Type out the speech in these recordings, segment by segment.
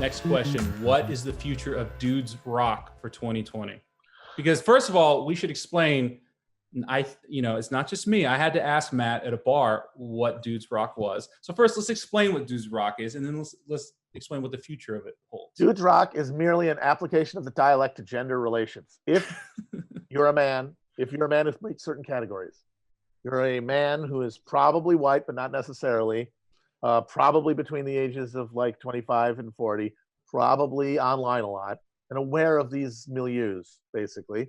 next question. What is the future of Dudes Rock for 2020? Because first of all, we should explain, it's not just me. I had to ask Matt at a bar what Dudes Rock was. So first, let's explain what Dudes Rock is, and then let's explain what the future of it holds. Dudes Rock is merely an application of the dialect to gender relations. If you're a man who meets certain categories, you're a man who is probably white, but not necessarily, probably between the ages of like 25 and 40, probably online a lot, and aware of these milieus, basically.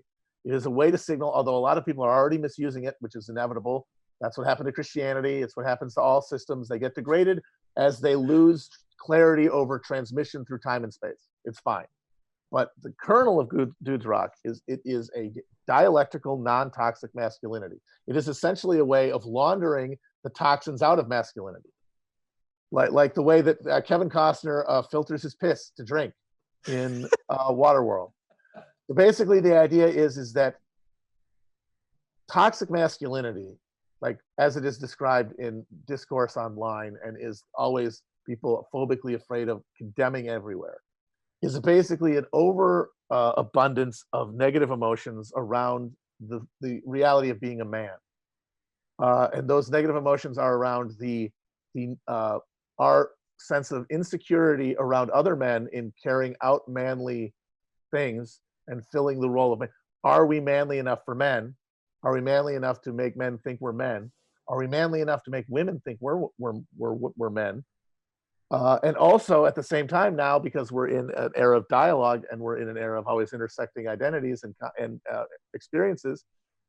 It is a way to signal, although a lot of people are already misusing it, which is inevitable. That's what happened to Christianity. It's what happens to all systems. They get degraded as they lose clarity over transmission through time and space. It's fine. But the kernel of Dudes Rock is it is a dialectical, non-toxic masculinity. It is essentially a way of laundering the toxins out of masculinity. Like the way that Kevin Costner filters his piss to drink in Waterworld. So basically, the idea is that toxic masculinity, like as it is described in discourse online and is always people phobically afraid of condemning everywhere, is basically an abundance of negative emotions around the reality of being a man. And those negative emotions are around our sense of insecurity around other men in carrying out manly things and filling the role of man. Are we manly enough for men? Are we manly enough to make men think we're men? Are we manly enough to make women think we're men? And also at the same time now, because we're in an era of dialogue and we're in an era of always intersecting identities and experiences,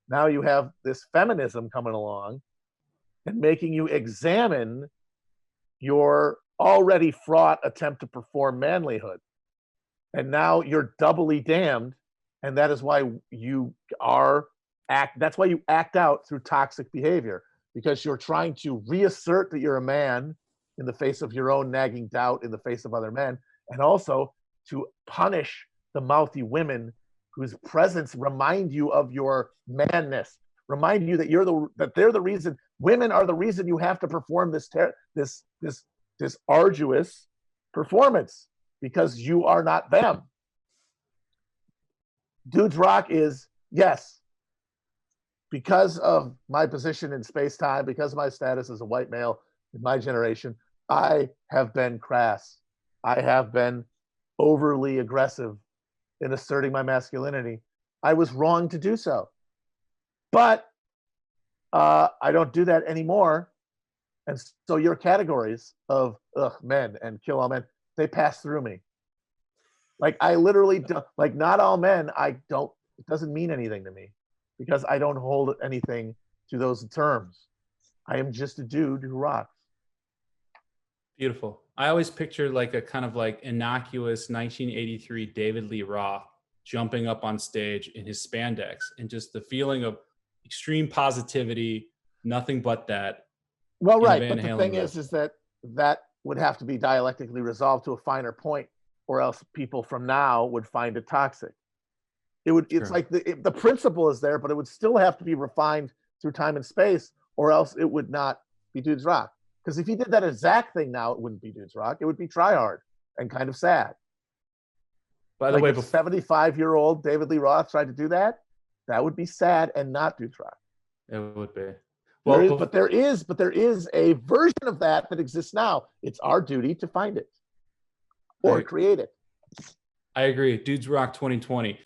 now you have this feminism coming along and making you examine your already fraught attempt to perform manlyhood. And now you're doubly damned, and that is why that's why you act out through toxic behavior, because you're trying to reassert that you're a man in the face of your own nagging doubt in the face of other men, and also to punish the mouthy women whose presence remind you of your manness, remind you that they're the reason. Women are the reason you have to perform this arduous performance, because you are not them. Dudes Rock is, yes, because of my position in space-time, because of my status as a white male in my generation, I have been crass. I have been overly aggressive in asserting my masculinity. I was wrong to do so. But I don't do that anymore. And so your categories of men and kill all men, they pass through me. Like I literally don't, like not all men, it doesn't mean anything to me because I don't hold anything to those terms. I am just a dude who rocks. Beautiful. I always pictured like a kind of like innocuous 1983 David Lee Roth jumping up on stage in his spandex and just the feeling of extreme positivity, nothing but that. Well, right. But the thing is that would have to be dialectically resolved to a finer point, or else people from now would find it toxic. It's like the principle is there, but it would still have to be refined through time and space, or else it would not be Dudes Rock. Because if he did that exact thing now, it wouldn't be Dudes Rock. It would be Try Hard and kind of sad. By the way, if 75-year-old David Lee Roth tried to do that, that would be sad and not Dudes Rock. It would be. Well, but there is a version of that exists now. It's our duty to find it or create it. I agree. Dudes Rock 2020.